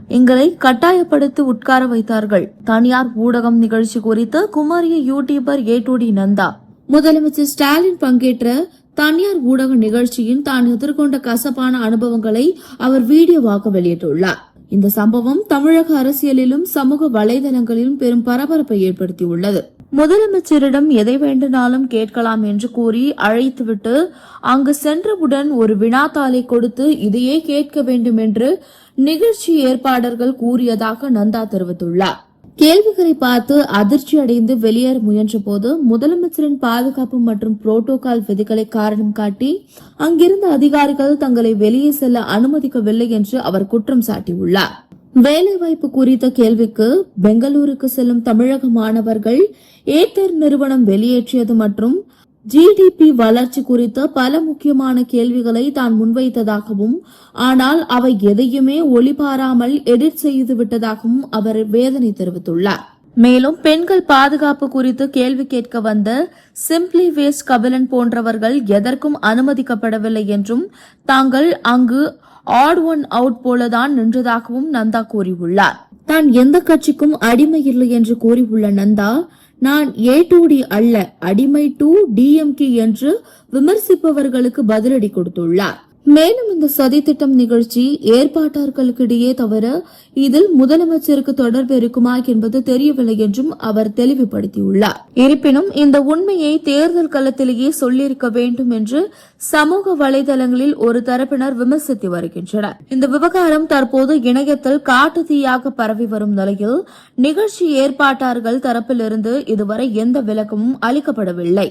எங்களை கட்டாயப்படுத்தி உட்கார வைத்தார்கள். தனியார் ஊடகம் நிகழ்ச்சி குறித்து குமரிய யூடியூபர் ஏ2டி நந்தா. முதலமைச்சர் ஸ்டாலின் பங்கேற்ற தனியார் ஊடக நிகழ்ச்சியின் தான் எதிர்கொண்ட கசப்பான அனுபவங்களை அவர் வீடியோவாக வெளியிட்டுள்ளார். இந்த சம்பவம் தமிழக அரசியலிலும் சமூக வலைதளங்களிலும் பெரும் பரபரப்பை ஏற்படுத்தியுள்ளது. முதலமைச்சரிடம் எதை வேண்டுமானாலும் கேட்கலாம் என்று கூறி அழைத்துவிட்டு அங்கு சென்றவுடன் ஒரு வினாத்தாளை கொடுத்து இதையே கேட்க வேண்டும் என்று நிகழ்ச்சி ஏற்பாளர்கள் கூறியதாக நந்தா தெரிவித்துள்ளார். கேள்விகளை பார்த்து அதிர்ச்சி அடைந்து வெளியேற முயன்ற போது முதலமைச்சரின் பாதுகாப்பு மற்றும் புரோட்டோகால் விதிகளை காரணம் காட்டி அங்கிருந்த அதிகாரிகள் தங்களை வெளியே செல்ல அனுமதிக்கவில்லை என்று அவர் குற்றம் சாட்டியுள்ளார். வேலைவாய்ப்பு குறித்த கேள்விக்கு பெங்களூருக்கு செல்லும் தமிழக மாணவர்கள் ஏத்தர் நிறுவனம் வெளியேற்றியது மற்றும் ஜிடிபி வளர்ச்சி குறித்த பல முக்கியமான கேள்விகளை தான் முன்வைத்ததாகவும் ஆனால் அவை எதையுமே ஒளிபாராமல் எடிட் செய்து விட்டதாகவும் அவர் வேதனை தெரிவித்துள்ளார். மேலும் பெண்கள் பாதுகாப்பு குறித்து கேள்வி கேட்க வந்த சிம்பிளி வேஸ்ட் கபிலன் போன்றவர்கள் எதற்கும் அனுமதிக்கப்படவில்லை என்றும் தாங்கள் அங்கு ஆட் ஒன் அவுட் போலதான் நின்றதாகவும் நந்தா கூறியுள்ளார். தான் எந்த கட்சிக்கும் அடிமை இல்லை என்று கூறியுள்ள நந்தா, நான் ஏ2டி அல்ல, அடிமை டு டிஎம்கே என்று விமர்சிப்பவர்களுக்கு பதிலடி கொடுத்துள்ளார். மேலும் இந்த சதித்திட்டம் நிகழ்ச்சி ஏற்பாட்டாளர்களுக்கிடையே தவிர இதில் முதலமைச்சருக்கு தொடர்பு இருக்குமா என்பது தெரியவில்லை என்றும் அவர் தெளிவுபடுத்தியுள்ளார். இருப்பினும் இந்த உண்மையை தேர்தல் களத்திலேயே சொல்லியிருக்க வேண்டும் என்று சமூக வலைதளங்களில் ஒரு தரப்பினர் விமர்சித்து வருகின்றனர். இந்த விவகாரம் தற்போது இணையத்தில் காட்டு தீயாக பரவி வரும் நிலையில் நிகழ்ச்சி ஏற்பாட்டாளர்கள் தரப்பிலிருந்து இதுவரை எந்த விளக்கமும் அளிக்கப்படவில்லை.